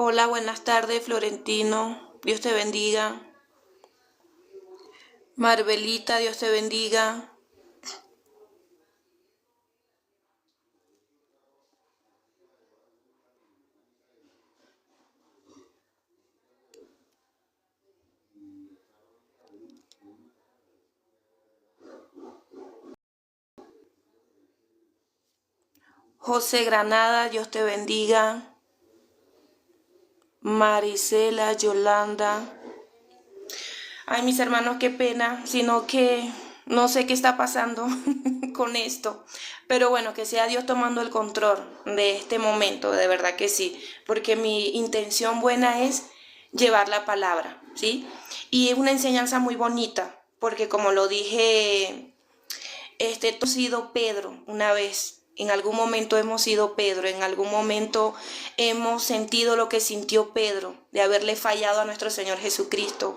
Hola, buenas tardes, Florentino. Dios te bendiga. Marvelita, Dios te bendiga. José Granada, Dios te bendiga. Marisela, Yolanda. Ay, mis hermanos, qué pena, sino que no sé qué está pasando con esto. Pero bueno, que sea Dios tomando el control de este momento, de verdad que sí. Porque mi intención buena es llevar la palabra, ¿sí? Y es una enseñanza muy bonita, porque como lo dije, hemos sido Pedro una vez. En algún momento hemos sido Pedro, en algún momento hemos sentido lo que sintió Pedro, de haberle fallado a nuestro Señor Jesucristo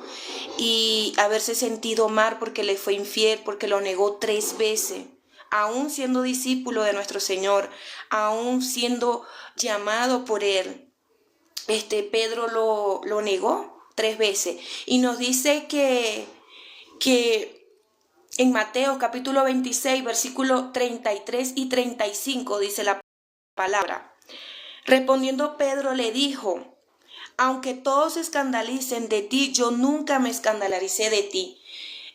y haberse sentido mal porque le fue infiel, porque lo negó 3 veces, aún siendo discípulo de nuestro Señor, aún siendo llamado por Él. Pedro lo negó 3 veces y nos dice que en Mateo capítulo 26, versículos 33 y 35 dice la palabra. Respondiendo Pedro le dijo: aunque todos se escandalicen de ti, yo nunca me escandalicé de ti.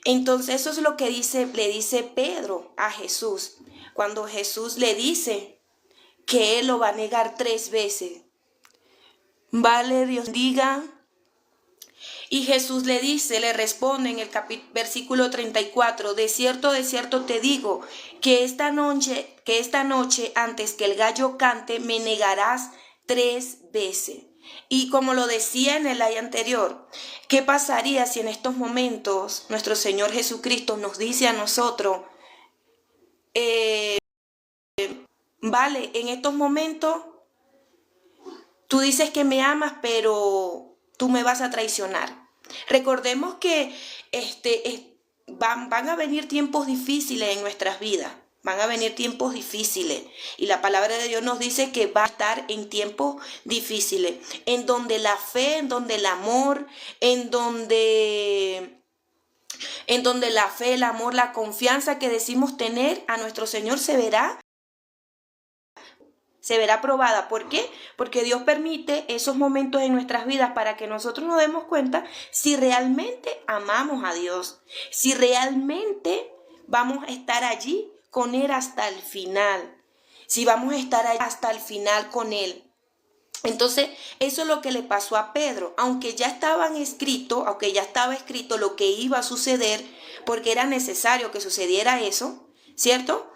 Entonces eso es lo que le dice Pedro a Jesús. Cuando Jesús le dice que él lo va a negar 3 veces. Vale, Dios diga. Y Jesús le dice, le responde en el versículo 34, de cierto te digo, que esta noche antes que el gallo cante, me negarás 3 veces. Y como lo decía en el año anterior, ¿qué pasaría si en estos momentos nuestro Señor Jesucristo nos dice a nosotros, vale, en estos momentos tú dices que me amas, pero tú me vas a traicionar? Recordemos que van a venir tiempos difíciles en nuestras vidas. Van a venir tiempos difíciles. Y la palabra de Dios nos dice que va a estar en tiempos difíciles. En donde la fe, en donde el amor, en donde la fe, el amor, la confianza que decimos tener a nuestro Señor se verá probada. ¿Por qué? Porque Dios permite esos momentos en nuestras vidas para que nosotros nos demos cuenta si realmente amamos a Dios, si realmente vamos a estar allí con Él hasta el final, si vamos a estar allí hasta el final con Él. Entonces, eso es lo que le pasó a Pedro, aunque ya estaba escrito lo que iba a suceder, porque era necesario que sucediera eso, ¿cierto?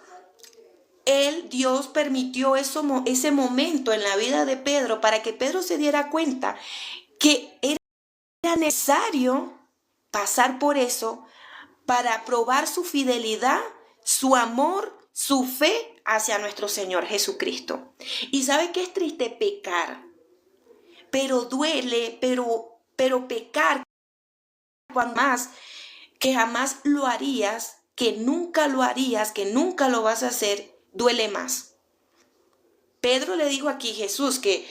Dios permitió ese momento en la vida de Pedro para que Pedro se diera cuenta que era necesario pasar por eso para probar su fidelidad, su amor, su fe hacia nuestro Señor Jesucristo. Y sabe que es triste pecar, pero duele, pero pecar cuando más que jamás lo harías, que nunca lo harías, que nunca lo vas a hacer, duele más. Pedro le dijo aquí a Jesús que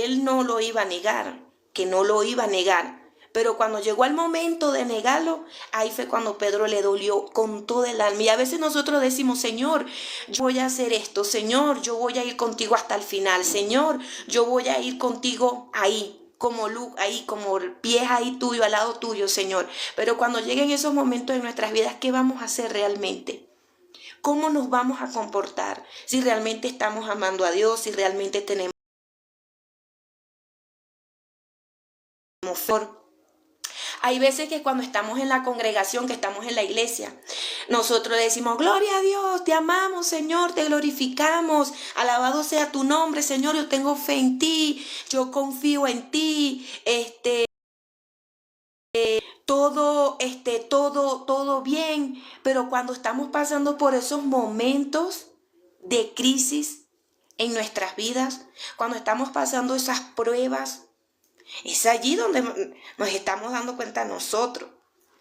él no lo iba a negar, que no lo iba a negar. Pero cuando llegó el momento de negarlo, ahí fue cuando Pedro le dolió con todo el alma. Y a veces nosotros decimos, Señor, yo voy a hacer esto. Señor, yo voy a ir contigo hasta el final. Señor, yo voy a ir contigo ahí. Como luz ahí, como pies ahí tuyo, al lado tuyo, Señor. Pero cuando lleguen esos momentos en nuestras vidas, ¿qué vamos a hacer realmente? ¿Cómo nos vamos a comportar? Si realmente estamos amando a Dios, si realmente tenemos fe. Hay veces que cuando estamos en la congregación, que estamos en la iglesia, nosotros decimos, gloria a Dios, te amamos, Señor, te glorificamos, alabado sea tu nombre, Señor, yo tengo fe en ti, yo confío en ti, todo bien. Pero cuando estamos pasando por esos momentos de crisis en nuestras vidas, cuando estamos pasando esas pruebas, es allí donde nos estamos dando cuenta nosotros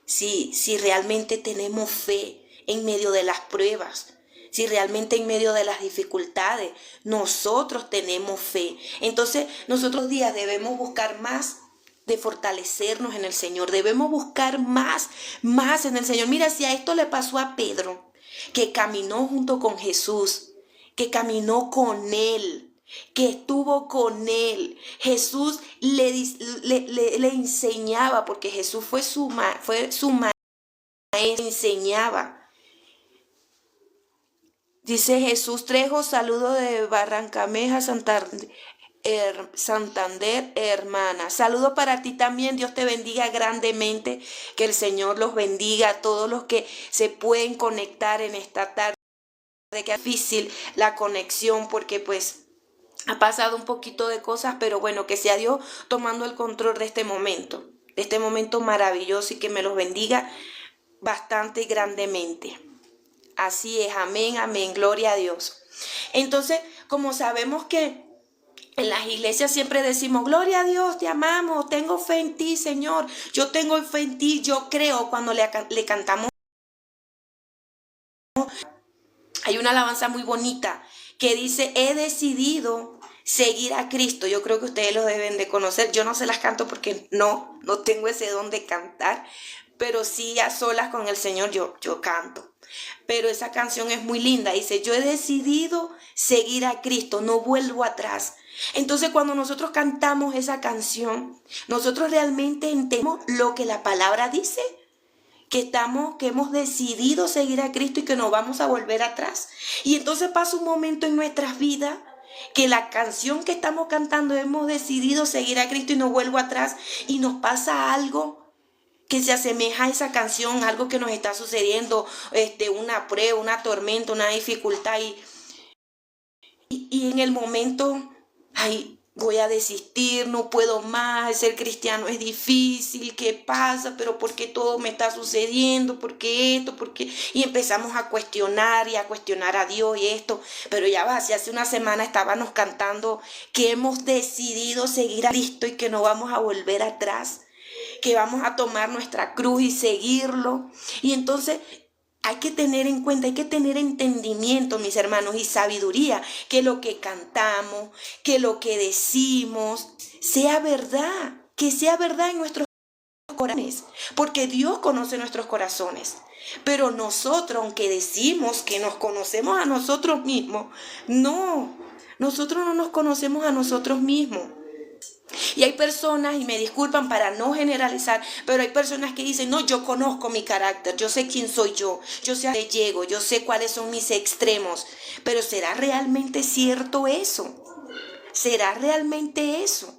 si realmente tenemos fe en medio de las pruebas, si realmente en medio de las dificultades nosotros tenemos fe. Entonces nosotros días debemos buscar más de fortalecernos en el Señor. Debemos buscar más en el Señor. Mira, si a esto le pasó a Pedro, que caminó junto con Jesús, que caminó con Él, que estuvo con Él. Jesús le enseñaba, porque Jesús fue su maestro, enseñaba. Dice Jesús: Trejo, saludo de Barrancameja, Santander, hermana. Saludo para ti también. Dios te bendiga grandemente. Que el Señor los bendiga a todos los que se pueden conectar en esta tarde. Que es difícil la conexión porque pues ha pasado un poquito de cosas, pero bueno, que sea Dios tomando el control de este momento maravilloso, y que me los bendiga bastante y grandemente. Así es, amén, amén, gloria a Dios. Entonces, como sabemos que en las iglesias siempre decimos: gloria a Dios, te amamos, tengo fe en ti, Señor, yo tengo fe en ti, yo creo. Cuando le cantamos, hay una alabanza muy bonita que dice: he decidido seguir a Cristo. Yo creo que ustedes lo deben de conocer. Yo no se las canto porque no tengo ese don de cantar, pero sí a solas con el Señor yo canto. Pero esa canción es muy linda. Dice: yo he decidido seguir a Cristo, no vuelvo atrás. Entonces, cuando nosotros cantamos esa canción, nosotros realmente entendemos lo que la palabra dice, que hemos decidido seguir a Cristo y que no vamos a volver atrás. Y entonces pasa un momento en nuestras vidas que la canción que estamos cantando: hemos decidido seguir a Cristo y no vuelvo atrás, y nos pasa algo que se asemeja a esa canción, algo que nos está sucediendo, una prueba, una tormenta, una dificultad, y en el momento, ay, voy a desistir, no puedo más, ser cristiano es difícil, ¿qué pasa? ¿Pero por qué todo me está sucediendo? ¿Por qué esto? ¿Por qué? Y empezamos a cuestionar a Dios y esto. Pero ya va, si hace una semana estábamos cantando que hemos decidido seguir a Cristo y que no vamos a volver atrás, que vamos a tomar nuestra cruz y seguirlo. Y entonces hay que tener en cuenta, hay que tener entendimiento, mis hermanos, y sabiduría, que lo que cantamos, que lo que decimos, sea verdad, que sea verdad en nuestros corazones, porque Dios conoce nuestros corazones. Pero nosotros, aunque decimos que nos conocemos a nosotros mismos, nosotros no nos conocemos a nosotros mismos. Y hay personas, y me disculpan para no generalizar, pero hay personas que dicen: no, yo conozco mi carácter, yo sé quién soy yo sé a dónde llego, yo sé cuáles son mis extremos. Pero ¿será realmente cierto eso? ¿Será realmente eso?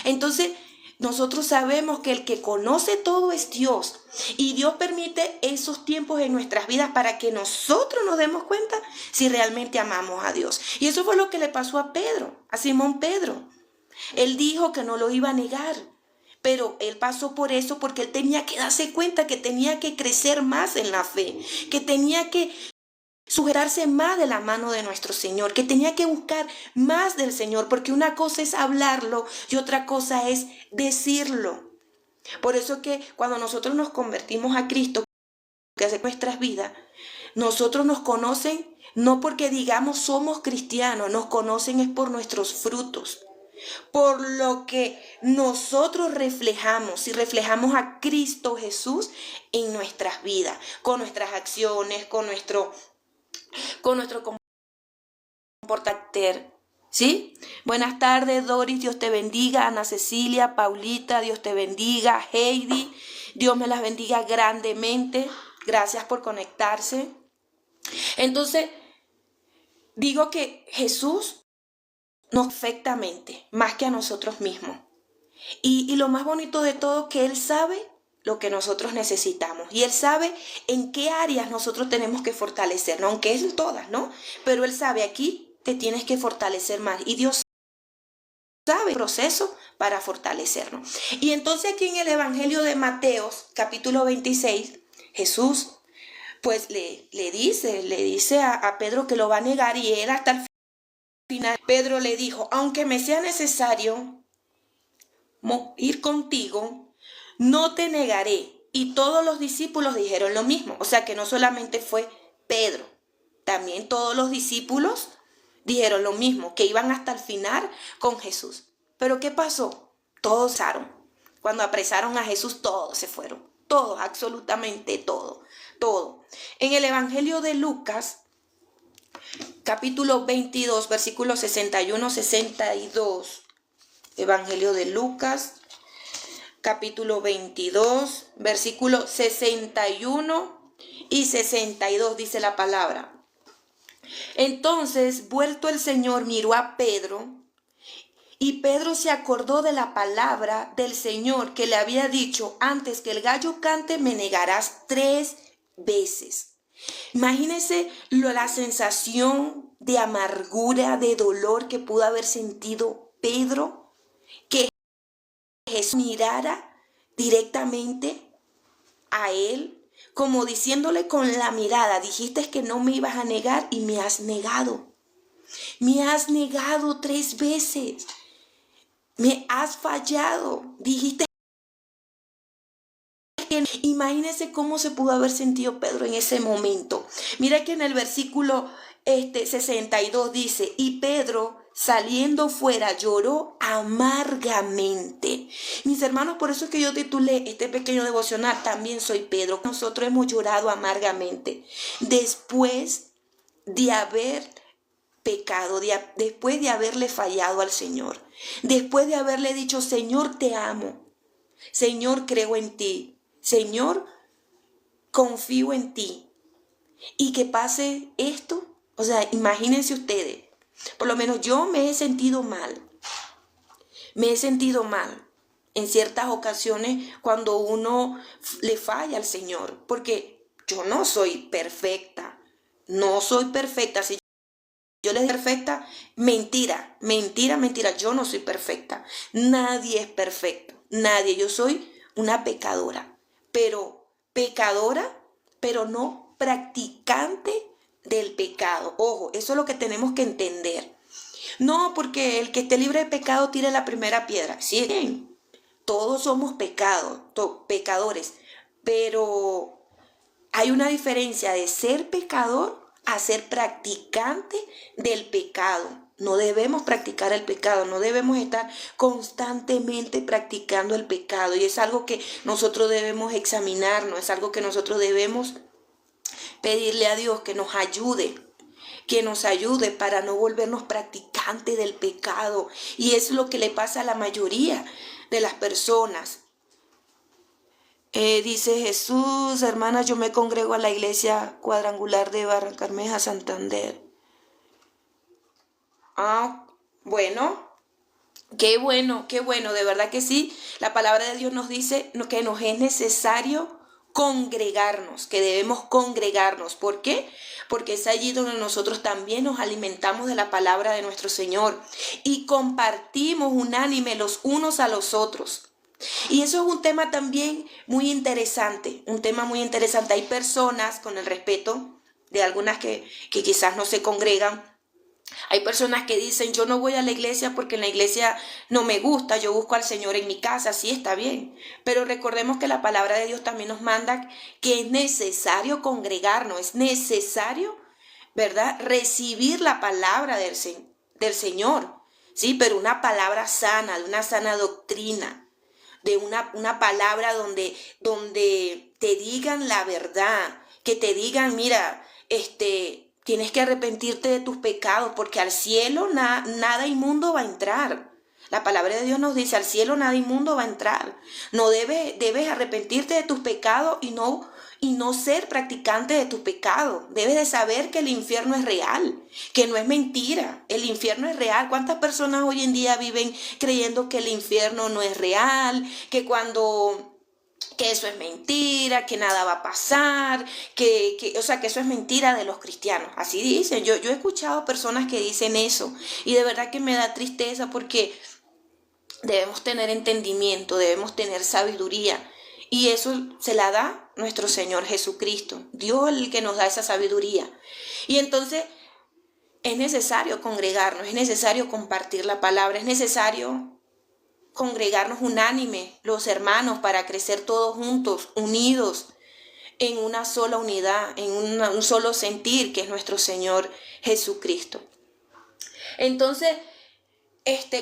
Entonces, nosotros sabemos que el que conoce todo es Dios, y Dios permite esos tiempos en nuestras vidas para que nosotros nos demos cuenta si realmente amamos a Dios. Y eso fue lo que le pasó a Pedro, a Simón Pedro. Él dijo que no lo iba a negar, pero él pasó por eso porque él tenía que darse cuenta que tenía que crecer más en la fe, que tenía que sujetarse más de la mano de nuestro Señor, que tenía que buscar más del Señor, porque una cosa es hablarlo y otra cosa es decirlo. Por eso que cuando nosotros nos convertimos a Cristo, que hace nuestras vidas, nosotros nos conocen no porque digamos somos cristianos, nos conocen es por nuestros frutos, por lo que nosotros reflejamos, y reflejamos a Cristo Jesús en nuestras vidas, con nuestras acciones, con nuestro comportamiento. ¿Sí? Buenas tardes, Doris, Dios te bendiga. Ana Cecilia, Paulita, Dios te bendiga. Heidi, Dios me las bendiga grandemente. Gracias por conectarse. Entonces, digo que Jesús nos perfectamente, más que a nosotros mismos. Y lo más bonito de todo, que Él sabe lo que nosotros necesitamos. Y Él sabe en qué áreas nosotros tenemos que fortalecernos, aunque es en todas, ¿no? Pero Él sabe: aquí te tienes que fortalecer más. Y Dios sabe el proceso para fortalecernos. Y entonces aquí en el Evangelio de Mateo, capítulo 26, Jesús pues le dice a Pedro que lo va a negar, y él hasta el final, Pedro le dijo: aunque me sea necesario ir contigo, no te negaré. Y todos los discípulos dijeron lo mismo. O sea que no solamente fue Pedro, también todos los discípulos dijeron lo mismo, que iban hasta el final con Jesús. Pero ¿qué pasó? Todos cesaron. Cuando apresaron a Jesús, todos se fueron. Todos, absolutamente todo. Todo. En el Evangelio de Lucas, capítulo 22, versículos 61-62. Evangelio de Lucas, capítulo 22, versículos 61 y 62, dice la palabra. Entonces, vuelto el Señor, miró a Pedro, y Pedro se acordó de la palabra del Señor que le había dicho: antes que el gallo cante, me negarás 3 veces. Imagínense la sensación de amargura, de dolor que pudo haber sentido Pedro, que Jesús mirara directamente a él, como diciéndole con la mirada: dijiste que no me ibas a negar y me has negado. Me has negado 3 veces. Me has fallado. Dijiste que... Imagínense cómo se pudo haber sentido Pedro en ese momento. Mira que en el versículo 62 dice: y Pedro, saliendo fuera, lloró amargamente. Mis hermanos, por eso es que yo titulé este pequeño devocional: también soy Pedro. Nosotros hemos llorado amargamente después de haber pecado, después de haberle fallado al Señor, después de haberle dicho: Señor, te amo, Señor, creo en ti, Señor, confío en ti. Y que pase esto, o sea, imagínense ustedes, por lo menos yo me he sentido mal en ciertas ocasiones cuando uno le falla al Señor, porque yo no soy perfecta, Si yo les digo perfecta, mentira, yo no soy perfecta. Nadie es perfecto, nadie. Yo soy una pecadora, pero no practicante del pecado. Ojo, eso es lo que tenemos que entender. No, porque el que esté libre de pecado tire la primera piedra. Sí, bien, todos somos pecadores, pero hay una diferencia de ser pecador a ser practicante del pecado. No debemos practicar el pecado, no debemos estar constantemente practicando el pecado. Y es algo que nosotros debemos examinarnos, es algo que nosotros debemos pedirle a Dios que nos ayude para no volvernos practicantes del pecado. Y es lo que le pasa a la mayoría de las personas. Dice Jesús: hermanas, yo me congrego a la iglesia cuadrangular de Barrancabermeja, Santander. Bueno, qué bueno, de verdad que sí. La palabra de Dios nos dice que nos es necesario congregarnos, que debemos congregarnos. ¿Por qué? Porque es allí donde nosotros también nos alimentamos de la palabra de nuestro Señor y compartimos unánime los unos a los otros. Y eso es un tema también muy interesante, Hay personas, con el respeto de algunas que quizás no se congregan, hay personas que dicen: yo no voy a la iglesia porque en la iglesia no me gusta, yo busco al Señor en mi casa. Sí, está bien, pero recordemos que la palabra de Dios también nos manda que es necesario congregarnos, es necesario, ¿verdad?, recibir la palabra del Señor, sí, pero una palabra sana, de una sana doctrina, de una palabra donde te digan la verdad, que te digan: mira, tienes que arrepentirte de tus pecados, porque al cielo nada inmundo va a entrar. La palabra de Dios nos dice: al cielo nada inmundo va a entrar. No debes arrepentirte de tus pecados y no ser practicante de tus pecados. Debes de saber que el infierno es real, que no es mentira. El infierno es real. ¿Cuántas personas hoy en día viven creyendo que el infierno no es real, que eso es mentira, que nada va a pasar, que eso es mentira de los cristianos? Así dicen. Yo he escuchado personas que dicen eso, y de verdad que me da tristeza, porque debemos tener entendimiento, debemos tener sabiduría, y eso se la da nuestro Señor Jesucristo. Dios es el que nos da esa sabiduría. Y entonces es necesario congregarnos, es necesario compartir la palabra, es necesario congregarnos unánime, los hermanos, para crecer todos juntos, unidos, en una sola unidad, en un solo sentir que es nuestro Señor Jesucristo. Entonces,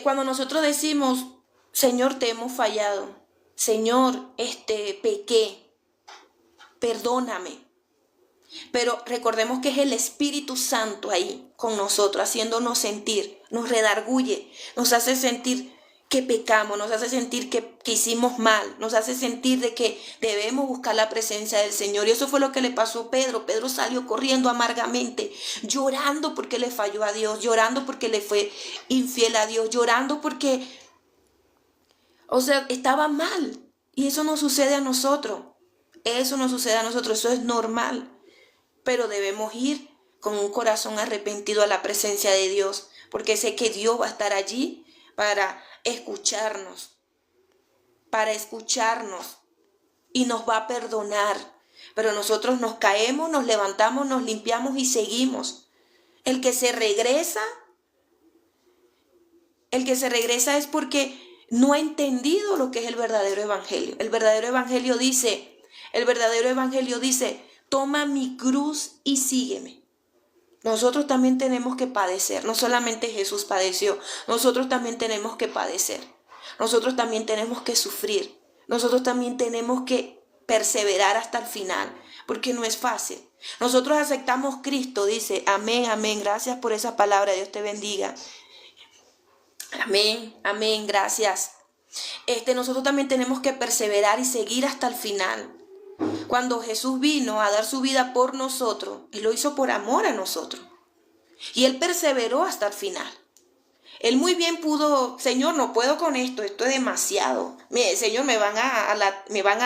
cuando nosotros decimos, Señor, te hemos fallado, Señor, pequé, perdóname. Pero recordemos que es el Espíritu Santo ahí con nosotros, haciéndonos sentir, nos redarguye, nos hace sentir que pecamos, nos hace sentir que hicimos mal, nos hace sentir de que debemos buscar la presencia del Señor. Y eso fue lo que le pasó a Pedro. Pedro salió corriendo amargamente, llorando porque le falló a Dios, llorando porque le fue infiel a Dios, llorando porque, estaba mal. Y eso no sucede a nosotros. Eso no sucede a nosotros, eso es normal. Pero debemos ir con un corazón arrepentido a la presencia de Dios, porque sé que Dios va a estar allí para escucharnos y nos va a perdonar. Pero nosotros nos caemos, nos levantamos, nos limpiamos y seguimos. El que se regresa es porque no ha entendido lo que es el verdadero evangelio. El verdadero evangelio dice, toma mi cruz y sígueme. Nosotros también tenemos que padecer. No solamente Jesús padeció, nosotros también tenemos que padecer. Nosotros también tenemos que sufrir. Nosotros también tenemos que perseverar hasta el final, porque no es fácil. Nosotros aceptamos Cristo, dice, amén, amén. Gracias por esa palabra, Dios te bendiga. Amén, amén, gracias. Nosotros también tenemos que perseverar y seguir hasta el final. Cuando Jesús vino a dar su vida por nosotros, Él lo hizo por amor a nosotros. Y Él perseveró hasta el final. Él muy bien pudo, Señor, no puedo con esto es demasiado. Señor, me van a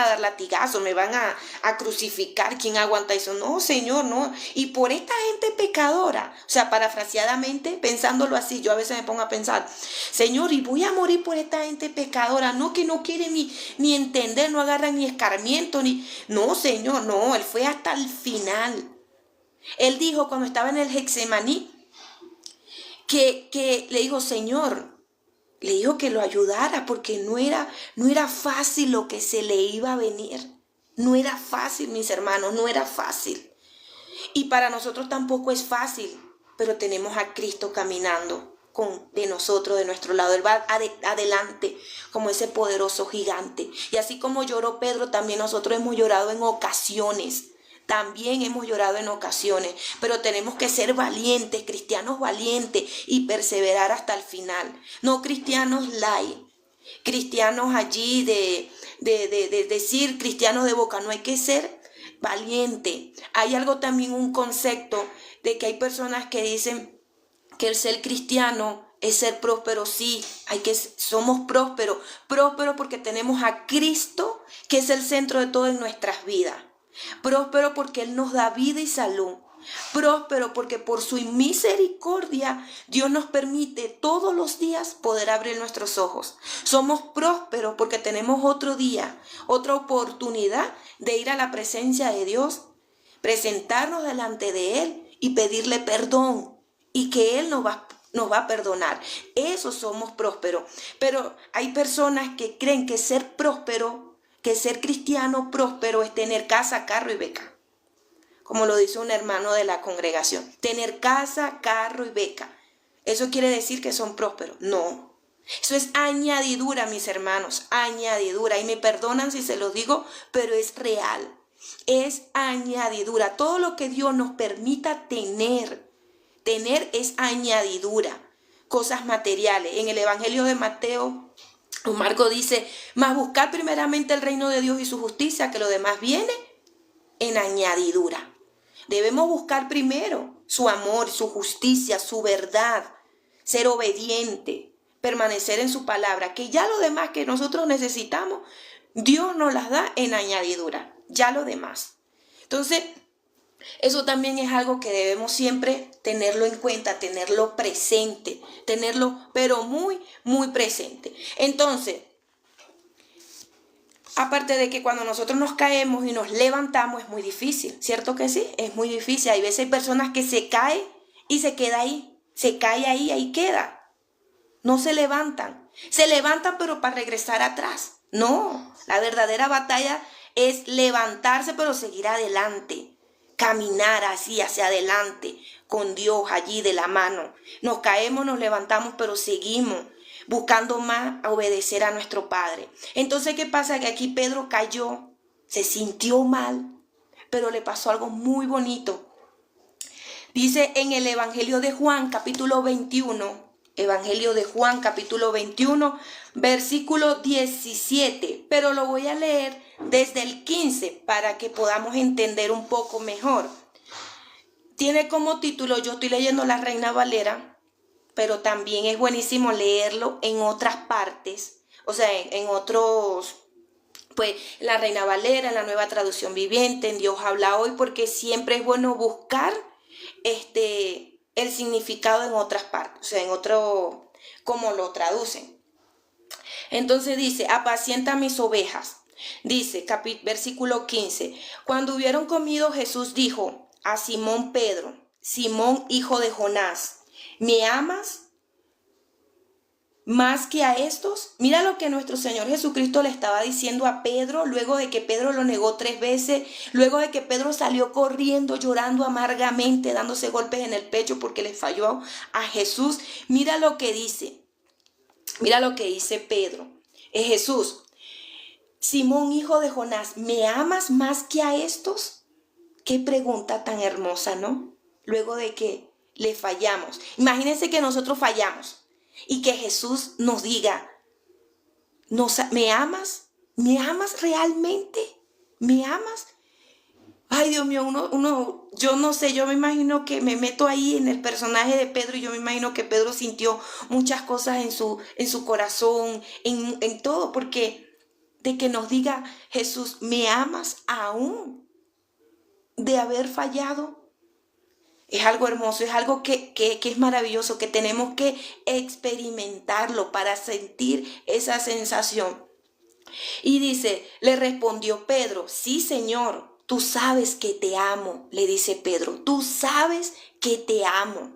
dar latigazos, me van a crucificar. ¿Quién aguanta eso? No, Señor, no. Y por esta gente pecadora, parafraseadamente, pensándolo así, yo a veces me pongo a pensar, Señor, y voy a morir por esta gente pecadora, no, que no quiere ni entender, no agarran ni escarmiento, no, Señor, no, Él fue hasta el final. Él dijo cuando estaba en el Getsemaní, que le dijo, Señor, le dijo que lo ayudara porque no era fácil lo que se le iba a venir. No era fácil, mis hermanos, no era fácil. Y para nosotros tampoco es fácil, pero tenemos a Cristo caminando de nosotros, de nuestro lado. Él va adelante como ese poderoso gigante. Y así como lloró Pedro, también nosotros hemos llorado en ocasiones. También hemos llorado en ocasiones, pero tenemos que ser valientes, cristianos valientes y perseverar hasta el final. No cristianos light, cristianos allí de decir cristianos de boca, no hay que ser valiente. Hay algo también, un concepto de que hay personas que dicen que el ser cristiano es ser próspero. Sí, somos prósperos porque tenemos a Cristo, que es el centro de todo en nuestras vidas. Próspero porque Él nos da vida y salud. Próspero porque por su misericordia Dios nos permite todos los días poder abrir nuestros ojos. Somos prósperos porque tenemos otro día, otra oportunidad de ir a la presencia de Dios, presentarnos delante de Él y pedirle perdón, y que Él nos va a perdonar. Eso somos prósperos. Pero hay personas que creen que ser próspero, que ser cristiano próspero es tener casa, carro y beca. Como lo dice un hermano de la congregación. Tener casa, carro y beca. ¿Eso quiere decir que son prósperos? No. Eso es añadidura, mis hermanos. Añadidura. Y me perdonan si se los digo, pero es real. Es añadidura. Todo lo que Dios nos permita tener es añadidura. Cosas materiales. En el Evangelio de Mateo, Marco dice, mas buscar primeramente el reino de Dios y su justicia, que lo demás viene en añadidura. Debemos buscar primero su amor, su justicia, su verdad, ser obediente, permanecer en su palabra, que ya lo demás que nosotros necesitamos, Dios nos las da en añadidura, ya lo demás. Entonces, eso también es algo que debemos siempre tenerlo en cuenta, tenerlo presente, pero muy, muy presente. Entonces, aparte de que cuando nosotros nos caemos y nos levantamos es muy difícil, ¿cierto que sí? Es muy difícil. Hay veces hay personas que se caen y se queda ahí, se cae ahí queda. No se levantan. Se levantan pero para regresar atrás. No, la verdadera batalla es levantarse pero seguir adelante, caminar así hacia adelante con Dios allí de la mano. Nos caemos, nos levantamos pero seguimos buscando más a obedecer a nuestro Padre. Entonces, ¿qué pasa? Que aquí Pedro cayó, se sintió mal, pero le pasó algo muy bonito. Dice en el Evangelio de Juan, capítulo 21, Evangelio de Juan, capítulo 21, versículo 17, pero lo voy a leer desde el 15 para que podamos entender un poco mejor. Tiene como título, yo estoy leyendo la Reina Valera, pero también es buenísimo leerlo en otras partes, o sea, en otros, pues la Reina Valera, en la Nueva Traducción Viviente, en Dios habla hoy, porque siempre es bueno buscar el significado en otras partes, o sea, en otro, como lo traducen. Entonces dice, apacienta mis ovejas. Dice, versículo 15, cuando hubieron comido, Jesús dijo a Simón Pedro, Simón hijo de Jonás, ¿me amas más que a estos? Mira lo que nuestro Señor Jesucristo le estaba diciendo a Pedro luego de que Pedro lo negó 3 veces, luego de que Pedro salió corriendo, llorando amargamente, dándose golpes en el pecho porque le falló a Jesús. Mira lo que dice Pedro. Es Jesús, Simón hijo de Jonás, ¿me amas más que a estos? Qué pregunta tan hermosa, ¿no? Luego de que le fallamos. Imagínense que nosotros fallamos y que Jesús nos diga, ¿me amas? ¿Me amas realmente? ¿Me amas? Ay, Dios mío, yo no sé, yo me imagino que me meto ahí en el personaje de Pedro y yo me imagino que Pedro sintió muchas cosas en su corazón, en todo, porque de que nos diga Jesús, ¿me amas aún de haber fallado? Es algo hermoso, es algo que es maravilloso, que tenemos que experimentarlo para sentir esa sensación. Y dice, le respondió Pedro, sí, Señor, tú sabes que te amo, le dice Pedro, tú sabes que te amo.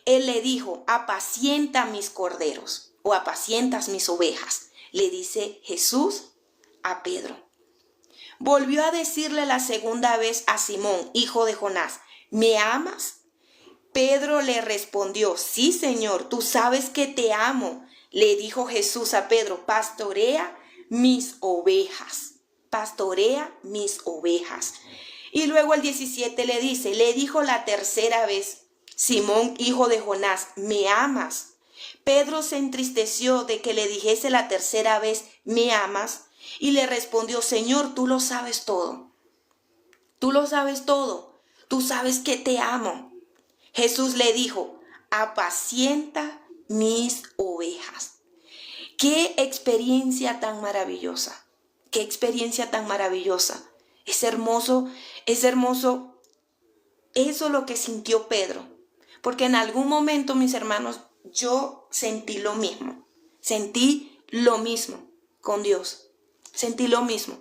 Él le dijo, apacienta mis corderos o apacientas mis ovejas, le dice Jesús a Pedro. Volvió a decirle la segunda vez a Simón, hijo de Jonás, ¿me amas? Pedro le respondió, sí, Señor, tú sabes que te amo. Le dijo Jesús a Pedro, pastorea mis ovejas, pastorea mis ovejas. Y luego el 17 le dice, le dijo la tercera vez, Simón, hijo de Jonás, ¿me amas? Pedro se entristeció de que le dijese la tercera vez, ¿me amas? Y le respondió, Señor, tú lo sabes todo. Tú lo sabes todo. Tú sabes que te amo. Jesús le dijo, apacienta mis ovejas. Qué experiencia tan maravillosa. Qué experiencia tan maravillosa. Es hermoso eso lo que sintió Pedro. Porque en algún momento, mis hermanos, yo sentí lo mismo. Sentí lo mismo con Dios. Sentí lo mismo.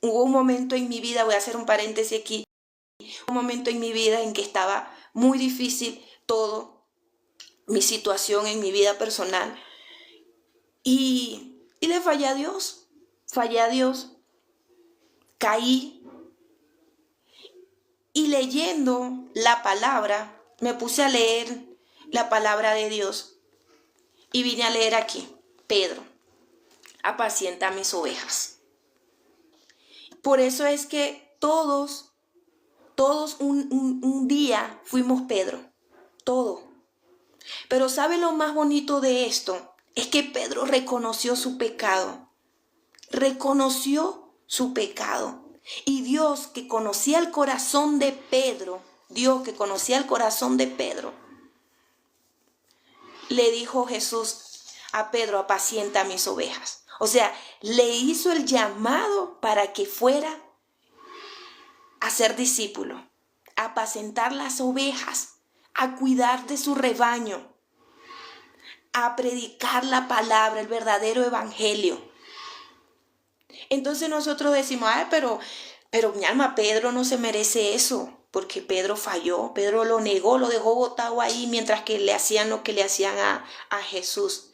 Hubo un momento en mi vida, voy a hacer un paréntesis aquí, un momento en mi vida en que estaba muy difícil todo, mi situación en mi vida personal. Y le fallé a Dios. Caí. Y leyendo la palabra, me puse a leer la palabra de Dios. Y vine a leer aquí, Pedro, apacienta mis ovejas. Por eso es que todos un día fuimos Pedro, todo. Pero ¿sabe lo más bonito de esto? Es que Pedro reconoció su pecado. Reconoció su pecado. Y Dios que conocía el corazón de Pedro, le dijo Jesús a Pedro, apacienta mis ovejas. O sea, le hizo el llamado para que fuera a ser discípulo, a apacentar las ovejas, a cuidar de su rebaño, a predicar la palabra, el verdadero evangelio. Entonces nosotros decimos, pero mi alma, Pedro no se merece eso, porque Pedro falló, Pedro lo negó, lo dejó botado ahí mientras que le hacían lo que le hacían a Jesús.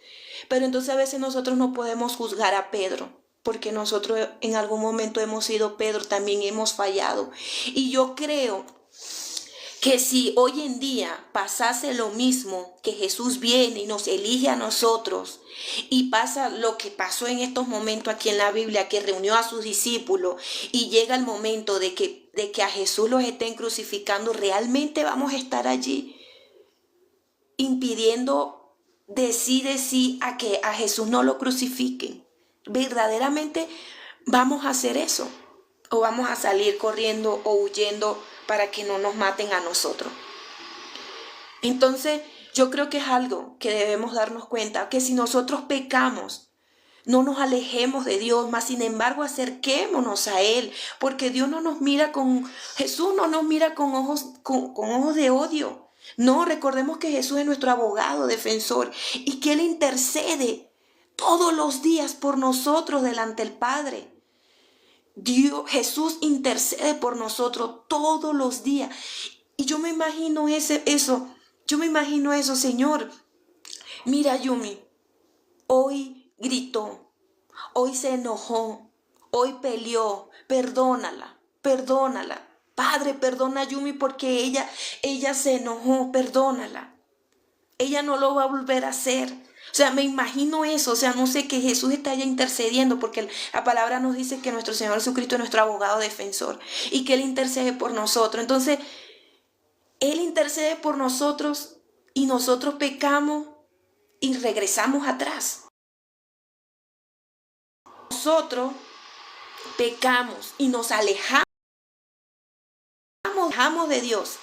Pero entonces a veces nosotros no podemos juzgar a Pedro, porque nosotros en algún momento hemos sido Pedro, también hemos fallado. Y yo creo que si hoy en día pasase lo mismo, que Jesús viene y nos elige a nosotros, y pasa lo que pasó en estos momentos aquí en la Biblia, que reunió a sus discípulos, y llega el momento de que a Jesús los estén crucificando, realmente vamos a estar allí impidiendo sí a que a Jesús no lo crucifiquen. ¿Verdaderamente vamos a hacer eso? ¿O vamos a salir corriendo o huyendo para que no nos maten a nosotros? Entonces, yo creo que es algo que debemos darnos cuenta, que si nosotros pecamos, no nos alejemos de Dios, mas sin embargo acerquémonos a Él, porque Dios no nos mira Jesús no nos mira con ojos de odio. No, recordemos que Jesús es nuestro abogado, defensor, y que Él intercede todos los días por nosotros delante del Padre. Jesús intercede por nosotros todos los días. Y yo me imagino eso, Señor. Mira, Yumi, hoy gritó, hoy se enojó, hoy peleó, perdónala. Padre, perdona a Yumi porque ella se enojó, perdónala. Ella no lo va a volver a hacer. O sea, me imagino eso, o sea, no sé, que Jesús está ya intercediendo, porque la palabra nos dice que nuestro Señor Jesucristo es nuestro abogado defensor y que Él intercede por nosotros. Entonces, Él intercede por nosotros y nosotros pecamos y regresamos atrás. Nosotros pecamos y nos alejamos de Dios.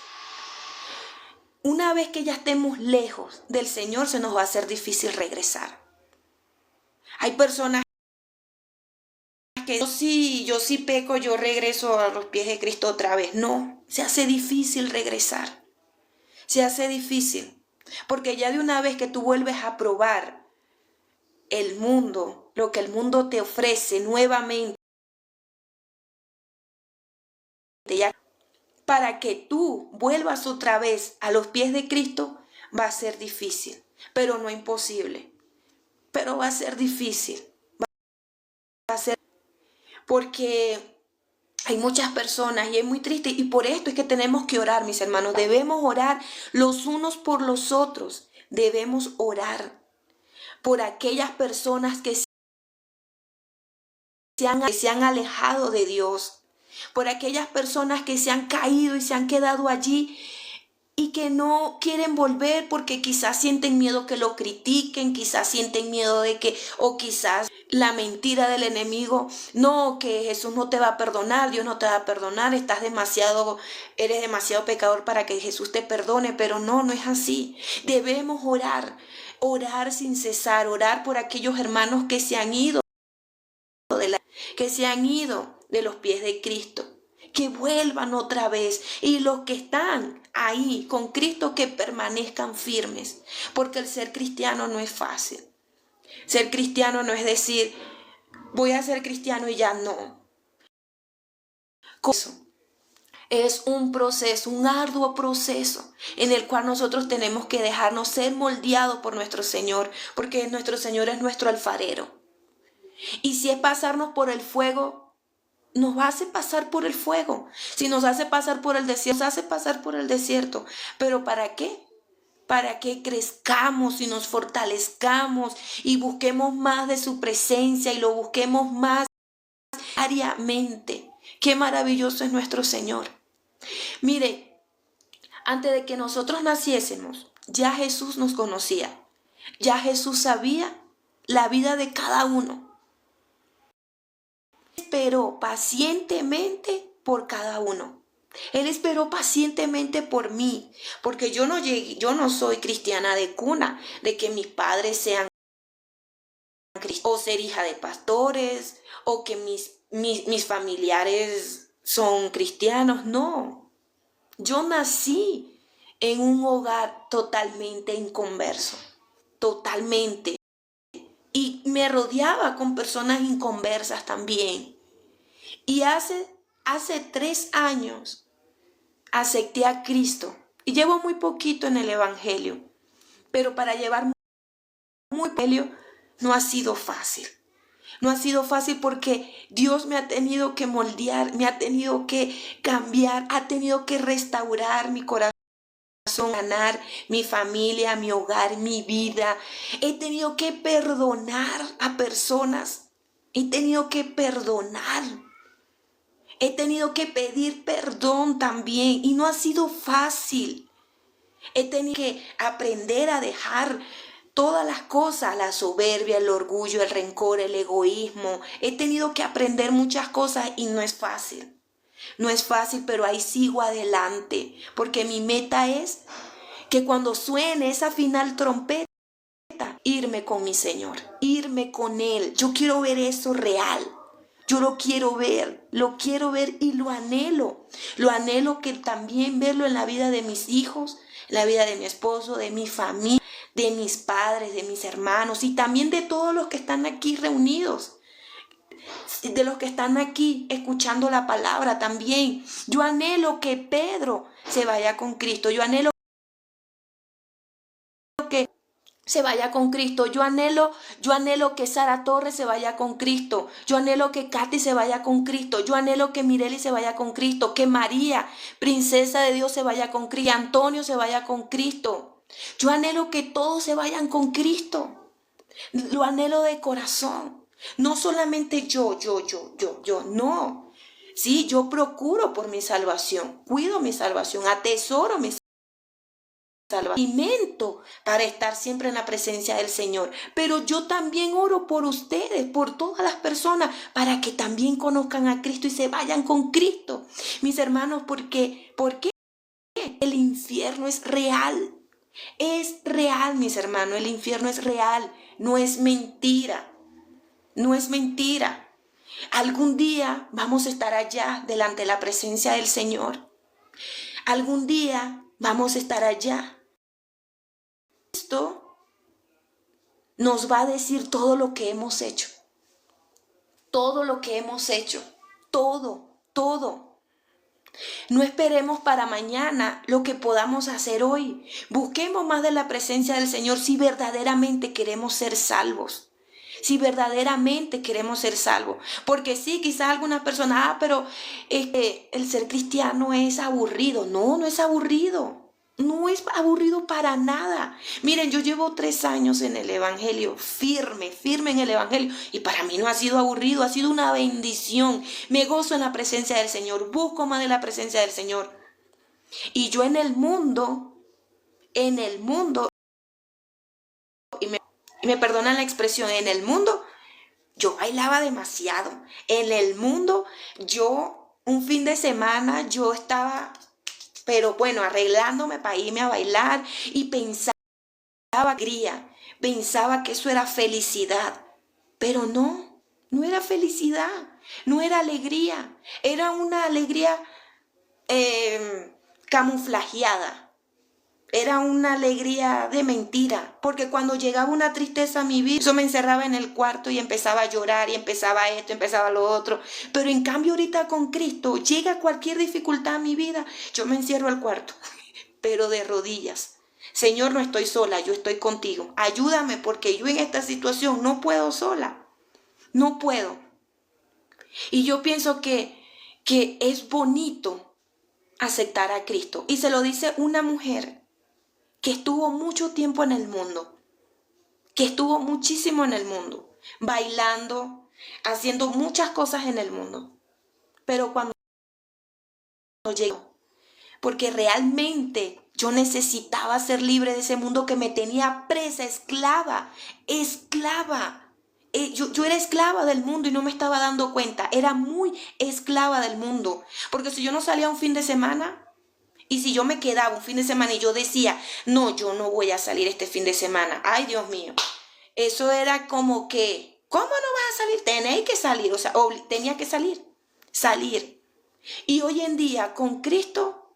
Una vez que ya estemos lejos del Señor, se nos va a hacer difícil regresar. Hay personas que yo sí peco, yo regreso a los pies de Cristo otra vez. No, se hace difícil regresar. Se hace difícil. Porque ya de una vez que tú vuelves a probar el mundo, lo que el mundo te ofrece nuevamente, ya para que tú vuelvas otra vez a los pies de Cristo, va a ser difícil, pero no imposible. Pero va a ser difícil. Va a ser porque hay muchas personas y es muy triste, y por esto es que tenemos que orar, mis hermanos. Debemos orar los unos por los otros. Debemos orar por aquellas personas que se han alejado de Dios, por aquellas personas que se han caído y se han quedado allí y que no quieren volver porque quizás sienten miedo que lo critiquen, quizás sienten miedo de que, o quizás la mentira del enemigo, no, que Jesús no te va a perdonar, Dios no te va a perdonar, eres demasiado pecador para que Jesús te perdone, pero no es así. Debemos orar sin cesar, orar por aquellos hermanos que se han ido de los pies de Cristo, que vuelvan otra vez, y los que están ahí con Cristo, que permanezcan firmes, porque el ser cristiano no es fácil. Ser cristiano no es decir, voy a ser cristiano y ya no. Eso es un proceso, un arduo proceso, en el cual nosotros tenemos que dejarnos ser moldeados por nuestro Señor, porque nuestro Señor es nuestro alfarero. Y si es pasarnos por el fuego, nos hace pasar por el fuego. Si nos hace pasar por el desierto, nos hace pasar por el desierto. ¿Pero para qué? Para que crezcamos y nos fortalezcamos y busquemos más de su presencia y lo busquemos más diariamente. Qué maravilloso es nuestro Señor. Mire, antes de que nosotros naciésemos, ya Jesús nos conocía. Ya Jesús sabía la vida de cada uno. Esperó pacientemente por cada uno. Él esperó pacientemente por mí, porque yo no soy cristiana de cuna, de que mis padres sean cristianos, o ser hija de pastores, o que mis familiares son cristianos. No, yo nací en un hogar totalmente inconverso, totalmente. Y me rodeaba con personas inconversas también. Y hace 3 años acepté a Cristo. Y llevo muy poquito en el Evangelio. Pero para llevar muy Evangelio no ha sido fácil. No ha sido fácil porque Dios me ha tenido que moldear, me ha tenido que cambiar, ha tenido que restaurar mi corazón, ganar mi familia, mi hogar, mi vida. He tenido que perdonar a personas. He tenido que perdonar. He tenido que pedir perdón también y no ha sido fácil. He tenido que aprender a dejar todas las cosas, la soberbia, el orgullo, el rencor, el egoísmo. He tenido que aprender muchas cosas y no es fácil. No es fácil, pero ahí sigo adelante, porque mi meta es que cuando suene esa final trompeta, irme con mi Señor, irme con Él. Yo quiero ver eso real. Yo lo quiero ver y lo anhelo. Lo anhelo que también verlo en la vida de mis hijos, en la vida de mi esposo, de mi familia, de mis padres, de mis hermanos y también de todos los que están aquí reunidos, de los que están aquí escuchando la palabra también. Yo anhelo que Pedro se vaya con Cristo. Yo anhelo que se vaya con Cristo. Yo anhelo que Sara Torres se vaya con Cristo. Yo anhelo que Katy se vaya con Cristo. Yo anhelo que Mireli se vaya con Cristo. Que María, princesa de Dios, se vaya con Cristo. Que Antonio se vaya con Cristo. Yo anhelo que todos se vayan con Cristo. Lo anhelo de corazón. No solamente yo, no. Sí, yo procuro por mi salvación. Cuido mi salvación. Atesoro mi salvación. Alimento para estar siempre en la presencia del Señor. Pero yo también oro por ustedes, por todas las personas, para que también conozcan a Cristo y se vayan con Cristo. Mis hermanos, ¿por qué? El infierno es real. Es real, mis hermanos. El infierno es real. No es mentira. No es mentira. Algún día vamos a estar allá delante de la presencia del Señor. Algún día vamos a estar allá. Esto nos va a decir todo lo que hemos hecho. Todo lo que hemos hecho. Todo. No esperemos para mañana lo que podamos hacer hoy. Busquemos más de la presencia del Señor si verdaderamente queremos ser salvos. Si verdaderamente queremos ser salvos. Porque sí, quizás algunas personas, pero el ser cristiano es aburrido. No, no es aburrido. No es aburrido para nada. Miren, yo llevo 3 años en el Evangelio, firme en el Evangelio. Y para mí no ha sido aburrido, ha sido una bendición. Me gozo en la presencia del Señor, busco más de la presencia del Señor. Y yo en el mundo, y me perdonan la expresión, en el mundo, yo bailaba demasiado. En el mundo, un fin de semana, yo estaba, pero bueno, arreglándome para irme a bailar y pensaba que eso era felicidad. Pero no era felicidad, no era alegría. Era una alegría camuflajeada. Era una alegría de mentira, porque cuando llegaba una tristeza a mi vida, yo me encerraba en el cuarto y empezaba a llorar y empezaba esto, empezaba lo otro. Pero en cambio ahorita con Cristo, llega cualquier dificultad a mi vida, yo me encierro al cuarto, pero de rodillas. Señor, no estoy sola, yo estoy contigo. Ayúdame porque yo en esta situación no puedo sola, no puedo. Y yo pienso que es bonito aceptar a Cristo. Y se lo dice una mujer que estuvo mucho tiempo en el mundo, que estuvo muchísimo en el mundo, bailando, haciendo muchas cosas en el mundo. Pero cuando llegó, porque realmente yo necesitaba ser libre de ese mundo que me tenía presa, esclava. Yo era esclava del mundo y no me estaba dando cuenta. Era muy esclava del mundo. Porque si yo no salía un fin de semana, y si yo me quedaba un fin de semana y yo decía, no, yo no voy a salir este fin de semana. Ay, Dios mío. Eso era como que, ¿cómo no vas a salir? Tenéis que salir. O sea, tenía que salir. Y hoy en día, con Cristo,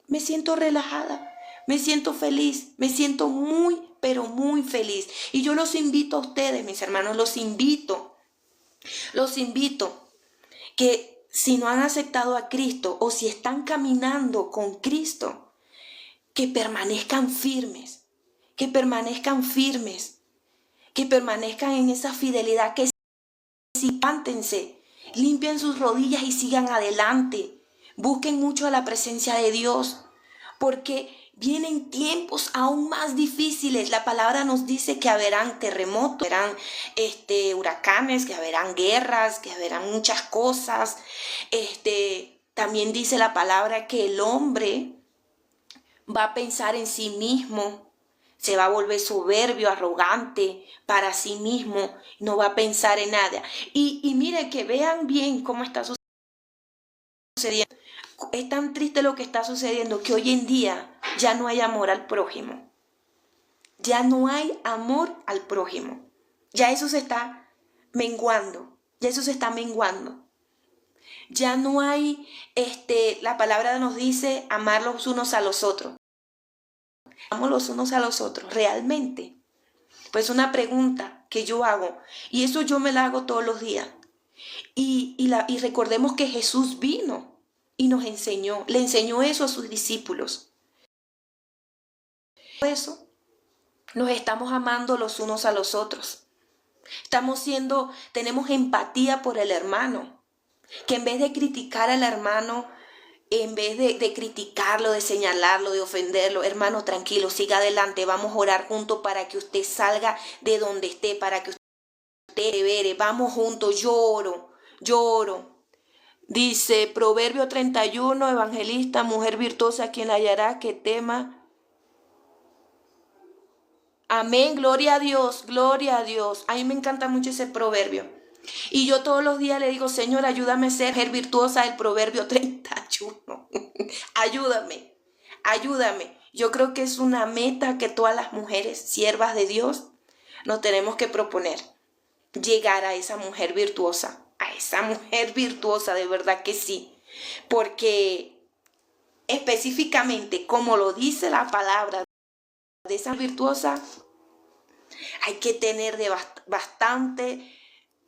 me siento relajada. Me siento feliz. Me siento muy, pero muy feliz. Y yo los invito a ustedes, mis hermanos, los invito que si no han aceptado a Cristo o si están caminando con Cristo, que permanezcan firmes, que permanezcan en esa fidelidad, que levántense, limpien sus rodillas y sigan adelante. Busquen mucho la presencia de Dios, porque vienen tiempos aún más difíciles. La palabra nos dice que habrán terremotos, que habrán huracanes, que habrán guerras, que habrán muchas cosas. También dice la palabra que el hombre va a pensar en sí mismo, se va a volver soberbio, arrogante para sí mismo, no va a pensar en nada. Y mire, que vean bien cómo está sucediendo. Es tan triste lo que está sucediendo que hoy en día ya no hay amor al prójimo. Ya no hay amor al prójimo. Ya eso se está menguando. Ya eso se está menguando. Ya no hay, la palabra nos dice amar los unos a los otros. Amamos los unos a los otros, realmente. Pues una pregunta que yo hago, y eso yo me la hago todos los días. Y recordemos que Jesús vino y nos enseñó, le enseñó eso a sus discípulos. Por eso nos estamos amando los unos a los otros. Tenemos empatía por el hermano, que en vez de criticar al hermano, en vez de criticarlo, de señalarlo, de ofenderlo, hermano, tranquilo, siga adelante, vamos a orar juntos para que usted salga de donde esté, para que usted libere, vamos juntos, lloro. Dice Proverbio 31, evangelista, mujer virtuosa, quien la hallará, que tema. Amén, gloria a Dios, gloria a Dios. A mí me encanta mucho ese proverbio. Y yo todos los días le digo, Señor, ayúdame a ser mujer virtuosa del Proverbio 31. Ayúdame. Yo creo que es una meta que todas las mujeres, siervas de Dios, nos tenemos que proponer. Llegar a esa mujer virtuosa, de verdad que sí. Porque específicamente, como lo dice la palabra de esa virtuosa, hay que tener bastante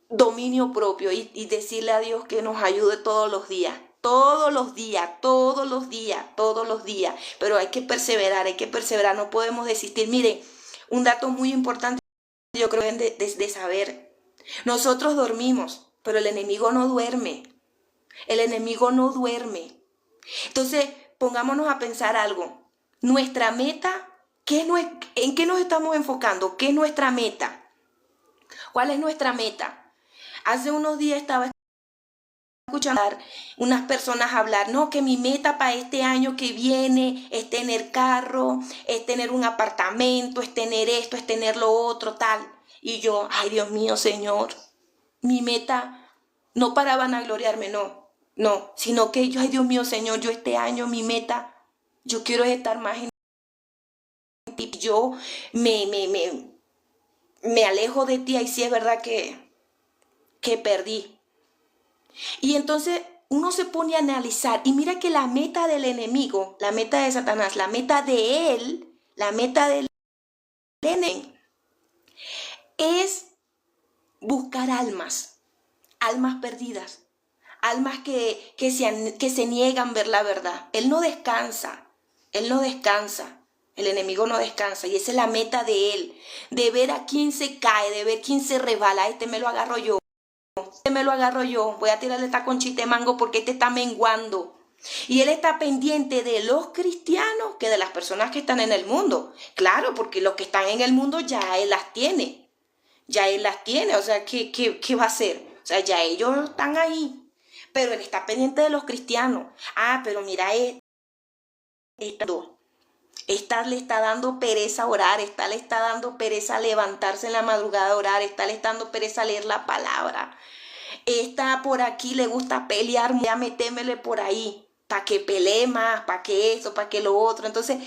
dominio propio y decirle a Dios que nos ayude todos los días. Pero hay que perseverar, no podemos desistir. Miren, un dato muy importante, yo creo de saber. Nosotros dormimos, pero el enemigo no duerme. Entonces, pongámonos a pensar algo. Nuestra meta, ¿en qué nos estamos enfocando? ¿Qué es nuestra meta? ¿Cuál es nuestra meta? Hace unos días estaba escuchando unas personas hablar, no, que mi meta para este año que viene es tener carro, es tener un apartamento, es tener esto, es tener lo otro, tal. Y yo, ay Dios mío, Señor, mi meta no para vanagloriarme, no, sino que yo, ay Dios mío, Señor, yo este año mi meta, yo quiero estar más en ti. Yo me alejo de ti, y sí es verdad que perdí. Y entonces uno se pone a analizar y mira que la meta del enemigo, la meta de Satanás, la meta del enemigo es buscar almas perdidas, almas que se niegan a ver la verdad. Él no descansa, el enemigo no descansa y esa es la meta de él, de ver a quién se cae, de ver quién se resbala. Me lo agarro yo, voy a tirarle esta conchita de mango porque está menguando. Y él está pendiente de los cristianos que de las personas que están en el mundo. Claro, porque los que están en el mundo ya él las tiene. O sea, ¿qué va a hacer? O sea, ya ellos están ahí. Pero él está pendiente de los cristianos. Pero mira, esta le está dando pereza orar, esta le está dando pereza levantarse en la madrugada a orar, esta le está dando pereza leer la palabra. Esta por aquí le gusta pelear, ya metémele por ahí, para que pelee más, para que eso, para que lo otro. Entonces,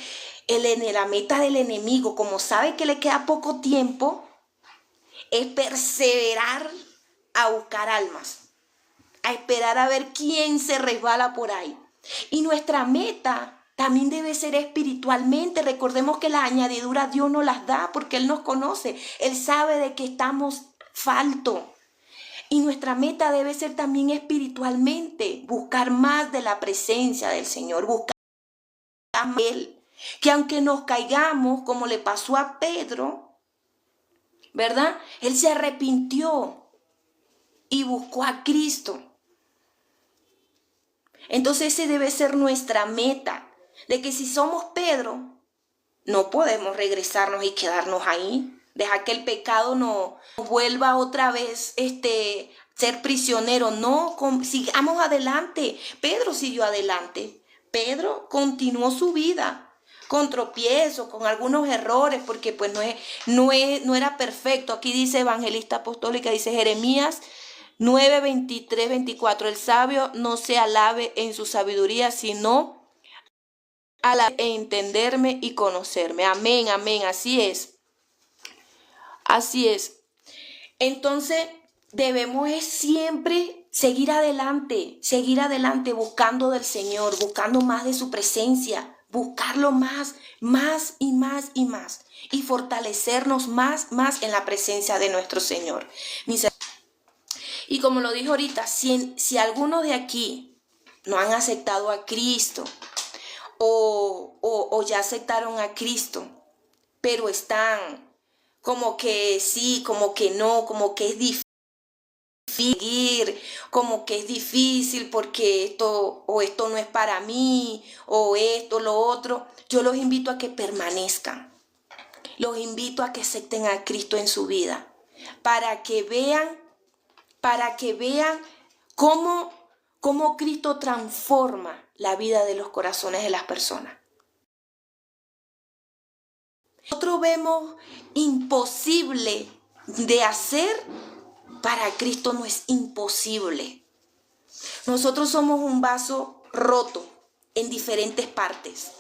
la meta del enemigo, como sabe que le queda poco tiempo, es perseverar a buscar almas, a esperar a ver quién se resbala por ahí. Y nuestra meta también debe ser espiritualmente. Recordemos que las añadiduras Dios nos las da porque Él nos conoce. Él sabe de que estamos faltos. Y nuestra meta debe ser también espiritualmente, buscar más de la presencia del Señor, buscar más de Él. Que aunque nos caigamos, como le pasó a Pedro, ¿verdad? Él se arrepintió. y buscó a Cristo. Entonces ese debe ser nuestra meta, de que si somos Pedro, no podemos regresarnos y quedarnos ahí. Dejar que el pecado nos vuelva otra vez ser prisionero. No, sigamos adelante. Pedro siguió adelante. Pedro continuó su vida con tropiezos, con algunos errores, porque pues no era perfecto. Aquí dice Evangelista Apostólica, dice Jeremías 9, 23, 24. El sabio no se alabe en su sabiduría, sino entenderme y conocerme. Amén, amén, así es. Así es. Entonces debemos siempre seguir adelante buscando del Señor, buscando más de su presencia, buscarlo más y más y más, y fortalecernos más en la presencia de nuestro Señor. Y como lo dije ahorita, si algunos de aquí no han aceptado a Cristo, o ya aceptaron a Cristo, pero están como que sí, como que no, como que es difícil, como que es difícil porque esto no es para mí, o esto, lo otro, yo los invito a que permanezcan. Los invito a que acepten a Cristo en su vida, para que vean cómo Cristo transforma la vida de los corazones de las personas. Nosotros vemos imposible de hacer, para Cristo no es imposible. Nosotros somos un vaso roto en diferentes partes,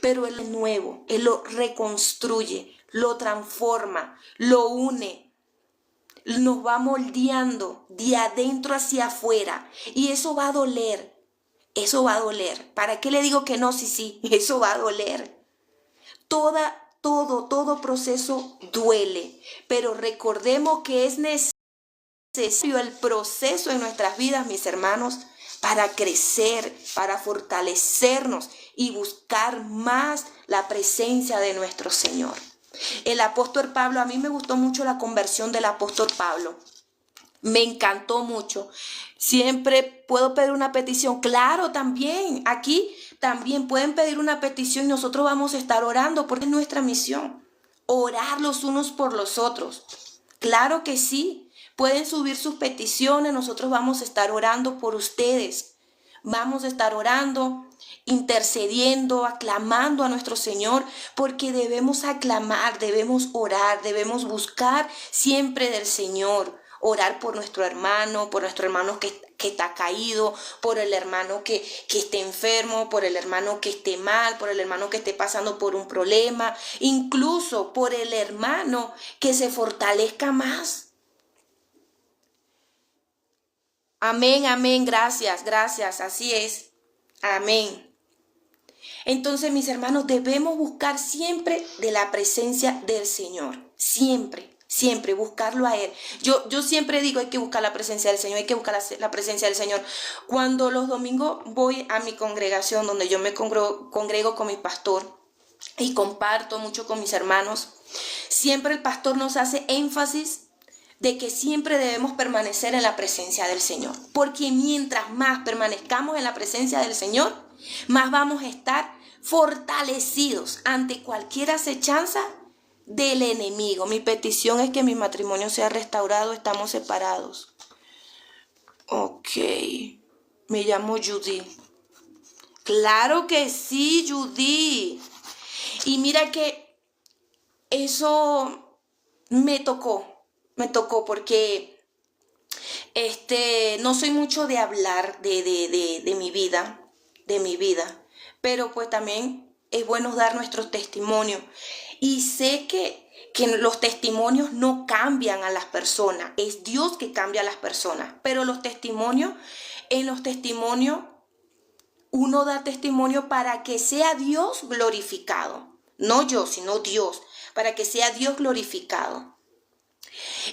pero Él es nuevo, Él lo reconstruye, lo transforma, lo une, nos va moldeando de adentro hacia afuera, y eso va a doler. Eso va a doler. ¿Para qué le digo que no? Sí, eso va a doler. Todo proceso duele, pero recordemos que es necesario el proceso en nuestras vidas, mis hermanos, para crecer, para fortalecernos y buscar más la presencia de nuestro Señor. El apóstol Pablo, a mí me gustó mucho la conversión del apóstol Pablo. Me encantó mucho. Siempre puedo pedir una petición. Claro, también. Aquí también pueden pedir una petición y nosotros vamos a estar orando, porque es nuestra misión. Orar los unos por los otros. Claro que sí. Pueden subir sus peticiones. Nosotros vamos a estar orando por ustedes. Vamos a estar orando, intercediendo, aclamando a nuestro Señor, porque debemos aclamar, debemos orar, debemos buscar siempre del Señor. Orar por nuestro hermano que está caído, por el hermano que esté enfermo, por el hermano que esté mal, por el hermano que esté pasando por un problema, incluso por el hermano que se fortalezca más. Amén, amén, gracias, así es. Amén. Entonces, mis hermanos, debemos buscar siempre de la presencia del Señor, siempre buscarlo a Él. Yo siempre digo, hay que buscar la presencia del Señor, hay que buscar la presencia del Señor. Cuando los domingos voy a mi congregación, donde yo me congrego con mi pastor y comparto mucho con mis hermanos, siempre el pastor nos hace énfasis de que siempre debemos permanecer en la presencia del Señor, porque mientras más permanezcamos en la presencia del Señor, más vamos a estar fortalecidos ante cualquier acechanza del enemigo. Mi petición es que mi matrimonio sea restaurado. Estamos separados. Ok. Me llamo Judy. Claro que sí, Judy. Y mira que eso me tocó porque no soy mucho de hablar de mi vida, pero pues también es bueno dar nuestros testimonios. Y sé que los testimonios no cambian a las personas, es Dios que cambia a las personas, pero en los testimonios uno da testimonio para que sea Dios glorificado, no yo, sino Dios, para que sea Dios glorificado.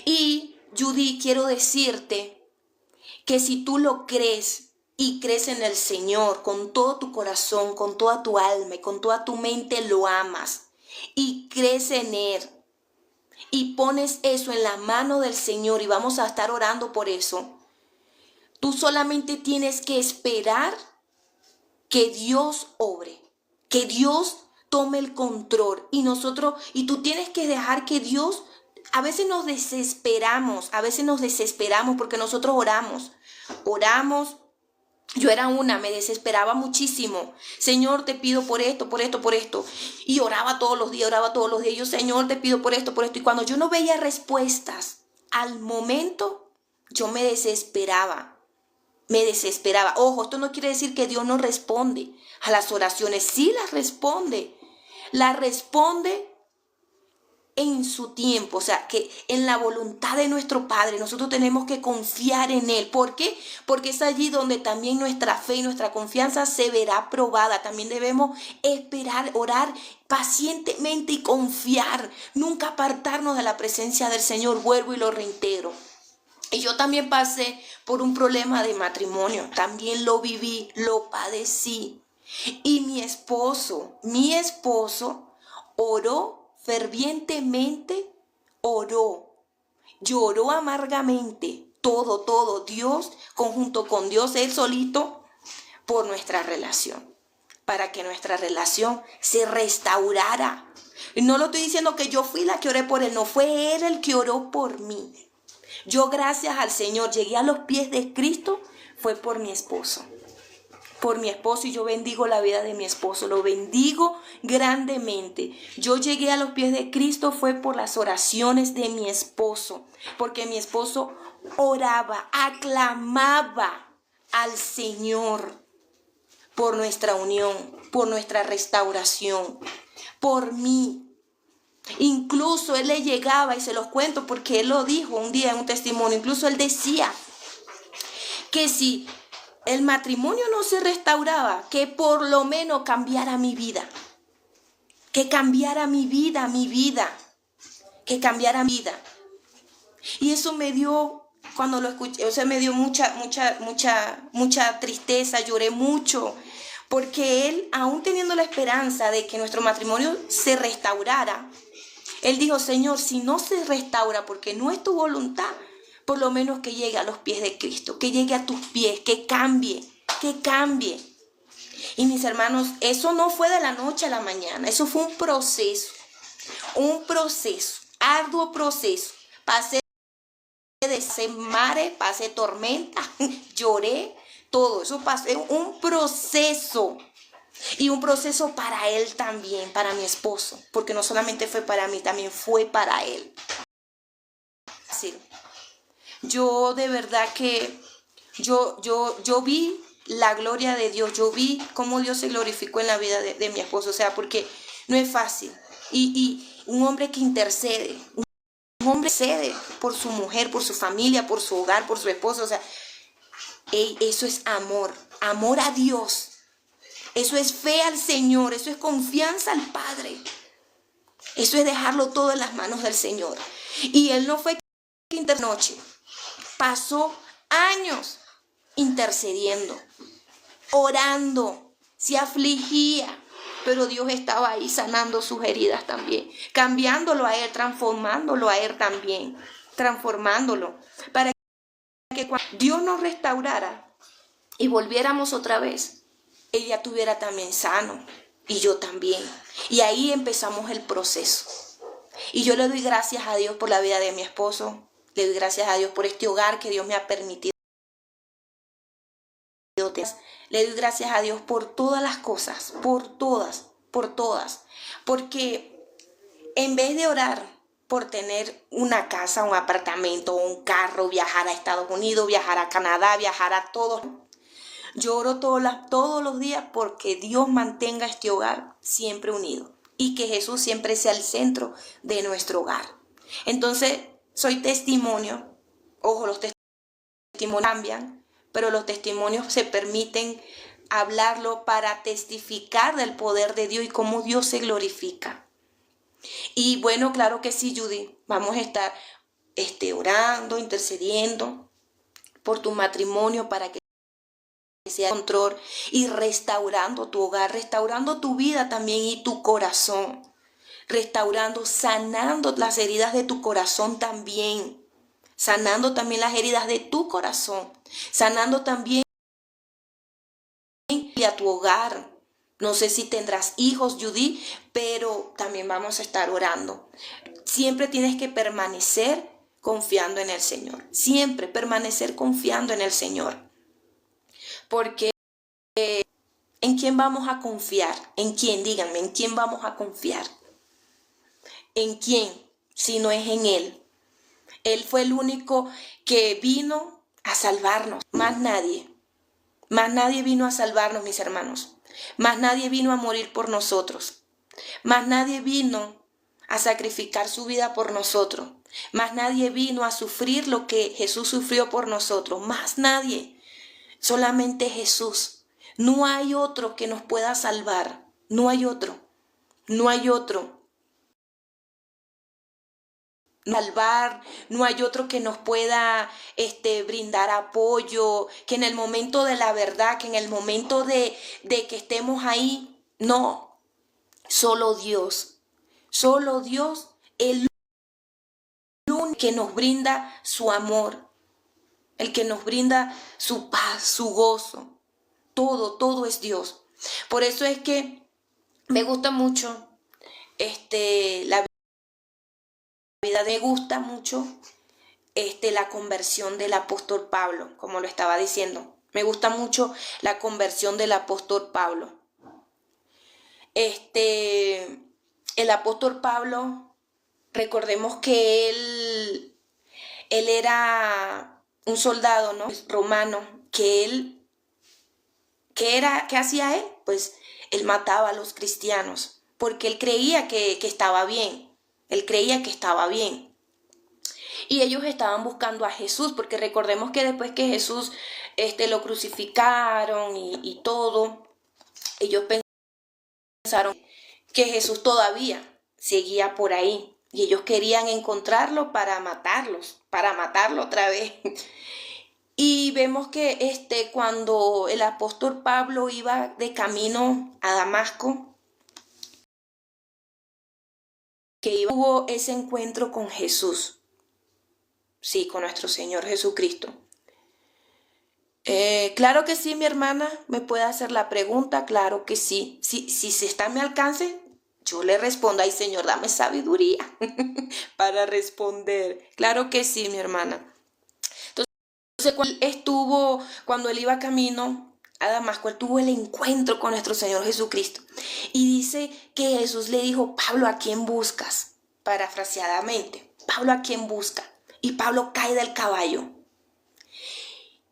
Y Judy, quiero decirte que si tú lo crees y crees en el Señor con todo tu corazón, con toda tu alma y con toda tu mente, lo amas y crees en Él y pones eso en la mano del Señor y vamos a estar orando por eso, tú solamente tienes que esperar que Dios obre, que Dios tome el control y tú tienes que dejar que Dios, a veces nos desesperamos porque nosotros oramos. Yo era me desesperaba muchísimo. Señor, te pido por esto, por esto, por esto. Y oraba todos los días. Yo, Señor, te pido por esto, por esto. Y cuando yo no veía respuestas al momento, yo me desesperaba. Ojo, esto no quiere decir que Dios no responde a las oraciones. Sí las responde. Las responde en su tiempo, o sea, que en la voluntad de nuestro Padre nosotros tenemos que confiar en Él. ¿Por qué? Porque es allí donde también nuestra fe y nuestra confianza se verá probada. También debemos esperar, orar pacientemente y confiar, nunca apartarnos de la presencia del Señor. Vuelvo y lo reitero. Y yo también pasé por un problema de matrimonio, también lo viví, lo padecí. Y mi esposo oró fervientemente, lloró amargamente, todo, Dios, conjunto con Dios, él solito, por nuestra relación, para que nuestra relación se restaurara. Y no lo estoy diciendo que yo fui la que oré por él, no, fue él el que oró por mí. Yo, gracias al Señor, llegué a los pies de Cristo, fue por mi esposo. Y yo bendigo la vida de mi esposo, lo bendigo grandemente. Yo llegué a los pies de Cristo fue por las oraciones de mi esposo, porque mi esposo oraba, aclamaba al Señor por nuestra unión, por nuestra restauración, por mí. Incluso él le llegaba, y se los cuento porque él lo dijo un día en un testimonio, incluso él decía que si el matrimonio no se restauraba, que por lo menos cambiara mi vida. Que cambiara mi vida. Que cambiara mi vida. Y eso me dio, cuando lo escuché, o sea, me dio mucha tristeza, lloré mucho. Porque él, aún teniendo la esperanza de que nuestro matrimonio se restaurara, él dijo, Señor, si no se restaura porque no es tu voluntad, por lo menos que llegue a los pies de Cristo, que llegue a tus pies, que cambie. Y mis hermanos, eso no fue de la noche a la mañana, eso fue un proceso, arduo proceso. Pasé mares, pasé tormenta, lloré, todo eso pasé un proceso. Y un proceso para él también, para mi esposo, porque no solamente fue para mí, también fue para él. Sí. Yo de verdad que yo vi la gloria de Dios, yo vi cómo Dios se glorificó en la vida de mi esposo, o sea, porque no es fácil. Y un hombre que intercede, un hombre que intercede por su mujer, por su familia, por su hogar, por su esposo, o sea, eso es amor a Dios. Eso es fe al Señor, eso es confianza al Padre. Eso es dejarlo todo en las manos del Señor. Y él no fue que internoche. Pasó años intercediendo, orando, se afligía, pero Dios estaba ahí sanando sus heridas también, cambiándolo a él, transformándolo a él también, transformándolo, para que cuando Dios nos restaurara y volviéramos otra vez, ella tuviera también sano y yo también. Y ahí empezamos el proceso. Y yo le doy gracias a Dios por la vida de mi esposo. Le doy gracias a Dios por este hogar que Dios me ha permitido. Le doy gracias a Dios por todas las cosas, por todas. Porque en vez de orar por tener una casa, un apartamento, un carro, viajar a Estados Unidos, viajar a Canadá, viajar a todos, yo oro todos los días porque Dios mantenga este hogar siempre unido y que Jesús siempre sea el centro de nuestro hogar. Entonces, soy testimonio. Ojo, los testimonios cambian, pero los testimonios se permiten hablarlo para testificar del poder de Dios y cómo Dios se glorifica. Y bueno, claro que sí, Judy, vamos a estar orando, intercediendo por tu matrimonio para que sea control y restaurando tu hogar, restaurando tu vida también y tu corazón, restaurando, sanando las heridas de tu corazón también, sanando también las heridas de tu corazón, sanando también a tu hogar. No sé si tendrás hijos, Judy, pero también vamos a estar orando. Siempre tienes que permanecer confiando en el Señor. Siempre permanecer confiando en el Señor. Porque ¿en quién vamos a confiar? ¿En quién? Díganme, ¿en quién vamos a confiar? ¿En quién? Si no es en Él. Él fue el único que vino a salvarnos. Más nadie. Más nadie vino a salvarnos, mis hermanos. Más nadie vino a morir por nosotros. Más nadie vino a sacrificar su vida por nosotros. Más nadie vino a sufrir lo que Jesús sufrió por nosotros. Más nadie. Solamente Jesús. No hay otro que nos pueda salvar. No hay otro. No hay otro. Salvar, no hay otro que nos pueda brindar apoyo, que en el momento de la verdad, que en el momento de que estemos ahí, no, solo Dios, el único que nos brinda su amor, el que nos brinda su paz, su gozo, todo es Dios. Por eso es que me gusta mucho la vida, me gusta mucho la conversión del apóstol Pablo, como lo estaba diciendo. Me gusta mucho la conversión del apóstol Pablo. El apóstol Pablo, recordemos que él era un soldado, ¿no? Romano, ¿qué hacía él? Pues él mataba a los cristianos, porque él creía que estaba bien. Él creía que estaba bien. Y ellos estaban buscando a Jesús, porque recordemos que después que Jesús lo crucificaron y todo, ellos pensaron que Jesús todavía seguía por ahí. Y ellos querían encontrarlo para matarlo otra vez. Y vemos que cuando el apóstol Pablo iba de camino a Damasco, tuvo ese encuentro con Jesús. Sí, con nuestro Señor Jesucristo. Claro que sí, mi hermana, me puede hacer la pregunta, claro que sí. Si se está a mi alcance, yo le respondo, ay Señor, dame sabiduría para responder. Claro que sí, mi hermana. Entonces, cuando él iba camino a Damasco, él tuvo el encuentro con nuestro Señor Jesucristo. Y dice que Jesús le dijo, Pablo, ¿a quién buscas? Parafraseadamente, Pablo, ¿a quién busca? Y Pablo cae del caballo.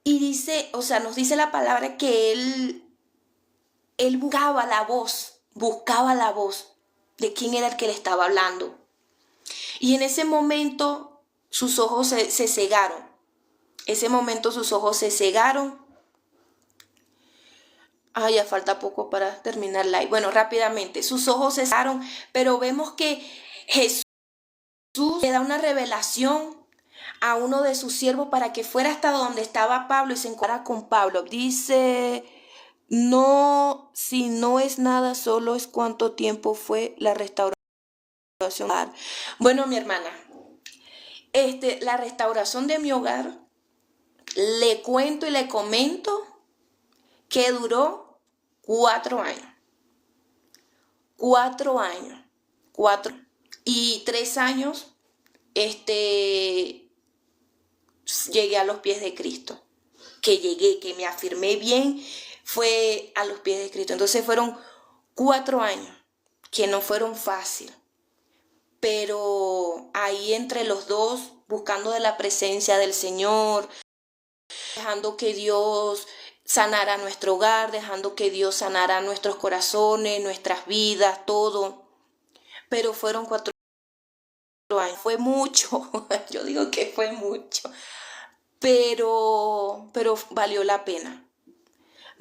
Y dice, nos dice la palabra que él buscaba la voz de quién era el que le estaba hablando. Y en ese momento sus ojos se cegaron. Ya falta poco para terminar live. Bueno, rápidamente, sus ojos se cegaron, pero vemos que Jesús le da una revelación a uno de sus siervos para que fuera hasta donde estaba Pablo y se encontrara con Pablo. Dice, no, si no es nada, solo es cuánto tiempo fue la restauración. Bueno, mi hermana, la restauración de mi hogar, le cuento y le comento que duró 4 años. 4 años. 4 y 3 años, llegué a los pies de Cristo. Que me afirmé bien, fue a los pies de Cristo. Entonces fueron 4 años que no fueron fáciles. Pero ahí entre los dos, buscando de la presencia del Señor, dejando que Dios sanara nuestro hogar, dejando que Dios sanara nuestros corazones, nuestras vidas, todo. Pero fueron 4 años. Fue mucho, yo digo que fue mucho. Pero valió la pena.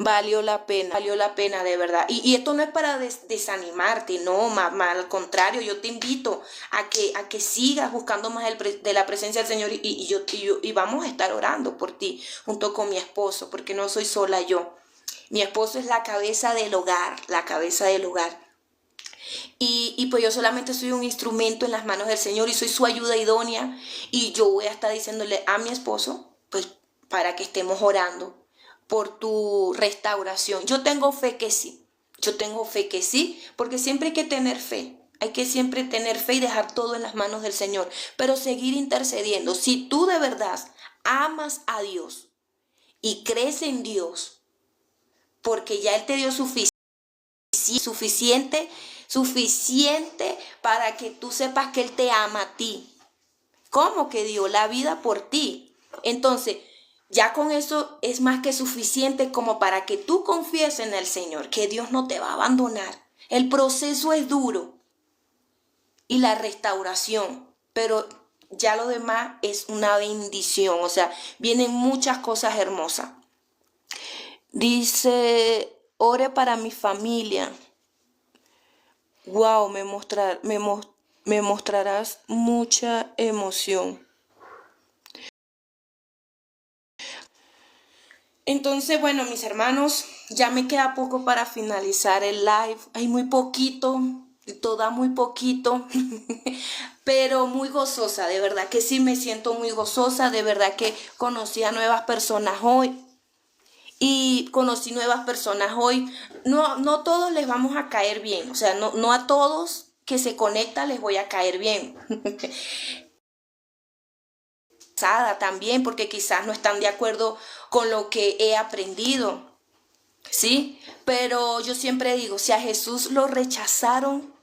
Valió la pena de verdad. Y esto no es para desanimarte, no, al contrario, yo te invito a que sigas buscando más de la presencia del Señor y vamos a estar orando por ti junto con mi esposo, porque no soy sola yo. Mi esposo es la cabeza del hogar, Y pues yo solamente soy un instrumento en las manos del Señor y soy su ayuda idónea. Y yo voy a estar diciéndole a mi esposo, pues para que estemos orando por tu restauración. Yo tengo fe que sí. Yo tengo fe que sí, porque siempre hay que tener fe. Hay que siempre tener fe y dejar todo en las manos del Señor, pero seguir intercediendo. Si tú de verdad amas a Dios y crees en Dios, porque ya Él te dio suficiente para que tú sepas que Él te ama a ti. ¿Cómo que dio la vida por ti? Entonces, ya con eso es más que suficiente como para que tú confíes en el Señor, que Dios no te va a abandonar. El proceso es duro y la restauración, pero ya lo demás es una bendición. O sea, vienen muchas cosas hermosas. Dice, ore para mi familia. Wow, me mostrarás mucha emoción. Entonces, bueno, mis hermanos, ya me queda poco para finalizar el live. Hay muy poquito, toda muy poquito, pero muy gozosa, de verdad que sí me siento muy gozosa, de verdad que conocí a nuevas personas hoy. Y conocí nuevas personas hoy. No todos les vamos a caer bien, o sea, no a todos que se conectan les voy a caer bien. También porque quizás no están de acuerdo con lo que he aprendido, ¿sí? Pero yo siempre digo, si a Jesús lo rechazaron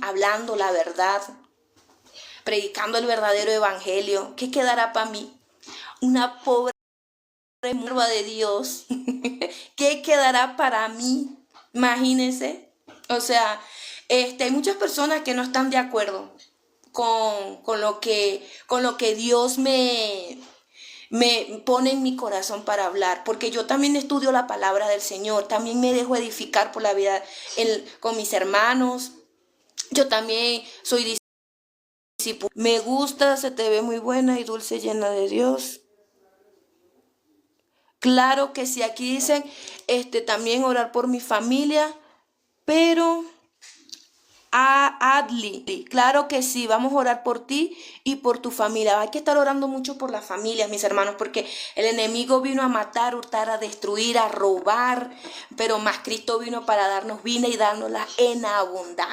hablando la verdad, predicando el verdadero evangelio, ¿qué quedará para mí? Una pobre sierva de Dios. ¿Qué quedará para mí? Imagínense. O sea, hay muchas personas que no están de acuerdo con lo que Dios me pone en mi corazón para hablar, porque yo también estudio la palabra del Señor, también me dejo edificar por la vida con mis hermanos. Yo también soy discípulo. Me gusta, se te ve muy buena y dulce, llena de Dios. Claro que sí, aquí dicen también orar por mi familia, pero a Adli, claro que sí, vamos a orar por ti y por tu familia. Hay que estar orando mucho por las familias, mis hermanos, porque el enemigo vino a matar, hurtar, a destruir, a robar, pero más Cristo vino para darnos vida y dárnosla en abundancia.